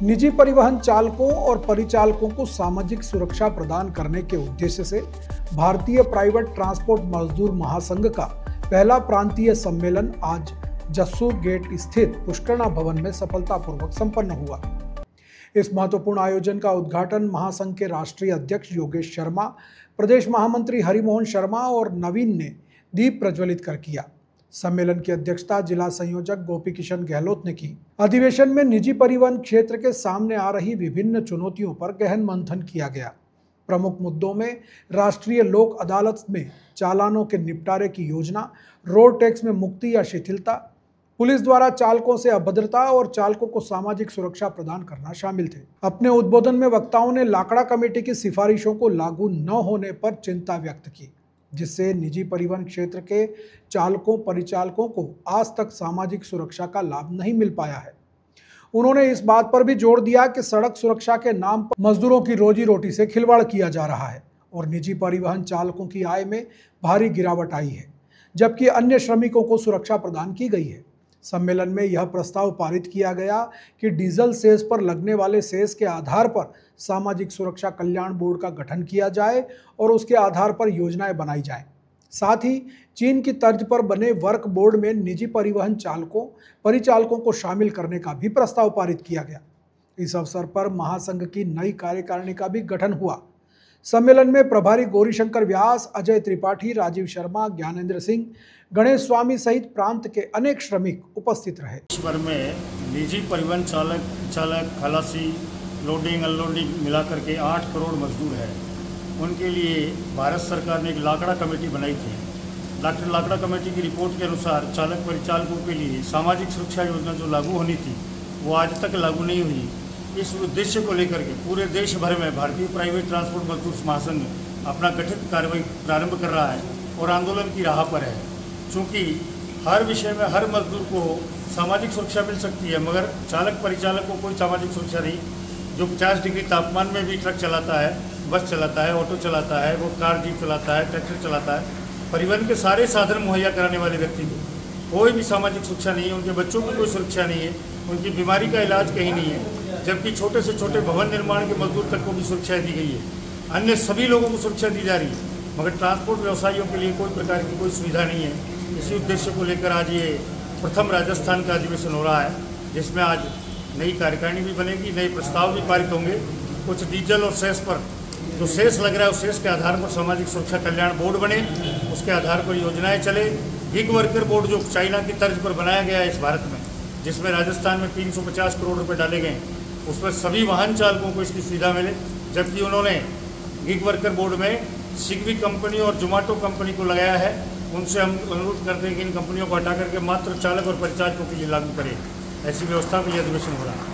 निजी परिवहन चालकों और परिचालकों को सामाजिक सुरक्षा प्रदान करने के उद्देश्य से भारतीय प्राइवेट ट्रांसपोर्ट मजदूर महासंघ का पहला प्रांतीय सम्मेलन आज जस्सू गेट स्थित पुष्करणा भवन में सफलतापूर्वक संपन्न हुआ। इस महत्वपूर्ण आयोजन का उद्घाटन महासंघ के राष्ट्रीय अध्यक्ष योगेश शर्मा, प्रदेश महामंत्री हरिमोहन शर्मा और नवीन ने दीप प्रज्वलित कर किया। सम्मेलन की अध्यक्षता जिला संयोजक गोपी किशन गहलोत ने की। अधिवेशन में निजी परिवहन क्षेत्र के सामने आ रही विभिन्न चुनौतियों पर गहन मंथन किया गया। प्रमुख मुद्दों में राष्ट्रीय लोक अदालत में चालानों के निपटारे की योजना, रोड टैक्स में मुक्ति या शिथिलता, पुलिस द्वारा चालकों से अभद्रता और चालकों को सामाजिक सुरक्षा प्रदान करना शामिल थे। अपने उद्बोधन में वक्ताओं ने लाकड़ा कमेटी की सिफारिशों को लागू न होने पर चिंता व्यक्त की, जिससे निजी परिवहन क्षेत्र के चालकों परिचालकों को आज तक सामाजिक सुरक्षा का लाभ नहीं मिल पाया है। उन्होंने इस बात पर भी जोर दिया कि सड़क सुरक्षा के नाम पर मजदूरों की रोजी रोटी से खिलवाड़ किया जा रहा है और निजी परिवहन चालकों की आय में भारी गिरावट आई है, जबकि अन्य श्रमिकों को सुरक्षा प्रदान की गई है। सम्मेलन में यह प्रस्ताव पारित किया गया कि डीजल सेस पर लगने वाले सेस के आधार पर सामाजिक सुरक्षा कल्याण बोर्ड का गठन किया जाए और उसके आधार पर योजनाएं बनाई जाएं। साथ ही चीन की तर्ज पर बने वर्क बोर्ड में निजी परिवहन चालकों परिचालकों को शामिल करने का भी प्रस्ताव पारित किया गया। इस अवसर पर महासंघ की नई कार्यकारिणी का भी गठन हुआ। सम्मेलन में प्रभारी गौरीशंकर व्यास, अजय त्रिपाठी, राजीव शर्मा, ज्ञानेंद्र सिंह, गणेश स्वामी सहित प्रांत के अनेक श्रमिक उपस्थित रहे। देश भर में निजी परिवहन चालक खलासी, लोडिंग अनलोडिंग मिलाकर के 8 करोड़ मजदूर हैं। उनके लिए भारत सरकार ने एक लाकड़ा कमेटी बनाई थी। लाकड़ा कमेटी की रिपोर्ट के अनुसार चालक परिचालकों के लिए सामाजिक सुरक्षा योजना जो लागू होनी थी वो आज तक लागू नहीं हुई। इस उद्देश्य को लेकर के पूरे देश भर में भारतीय प्राइवेट ट्रांसपोर्ट मजदूर महासंघ अपना गठित कार्रवाई प्रारंभ कर रहा है और आंदोलन की राह पर है। चूँकि हर विषय में हर मजदूर को सामाजिक सुरक्षा मिल सकती है, मगर चालक परिचालक को कोई सामाजिक सुरक्षा नहीं। जो 50 डिग्री तापमान में भी ट्रक चलाता है, बस चलाता है, ऑटो चलाता है, वो कार जीप चलाता है, ट्रैक्टर चलाता है, परिवहन के सारे साधन मुहैया कराने वाले व्यक्ति को कोई भी सामाजिक सुरक्षा नहीं है। उनके बच्चों की कोई सुरक्षा नहीं है, उनकी बीमारी का इलाज कहीं नहीं है, जबकि छोटे से छोटे भवन निर्माण के मजदूर तक को भी सुरक्षा दी गई है। अन्य सभी लोगों को सुरक्षा दी जा रही है, मगर ट्रांसपोर्ट व्यवसायियों के लिए कोई प्रकार की कोई सुविधा नहीं है। इसी उद्देश्य को लेकर आज ये प्रथम राजस्थान का अधिवेशन हो रहा है, जिसमें आज नई कार्यकारिणी भी बनेगी, नए प्रस्ताव भी पारित होंगे। कुछ डीजल और सेस पर जो सेस लग रहा है उस सेस के आधार पर सामाजिक सुरक्षा कल्याण बोर्ड बने, उसके आधार पर योजनाएं चले। गिग वर्कर बोर्ड जो चाइना की तर्ज पर बनाया गया है इस भारत में, जिसमें राजस्थान में 350 करोड़ रुपये डाले गए, उसमें सभी वाहन चालकों को इसकी सुविधा मिले। जबकि उन्होंने गिग वर्कर बोर्ड में स्विगी कंपनी और जोमेटो कंपनी को लगाया है। उनसे हम अनुरोध करते हैं कि इन कंपनियों को हटा करके मात्र चालक और परिचालकों के लिए लागू करें। ऐसी व्यवस्था के लिए अधिवेशन हो रहा है।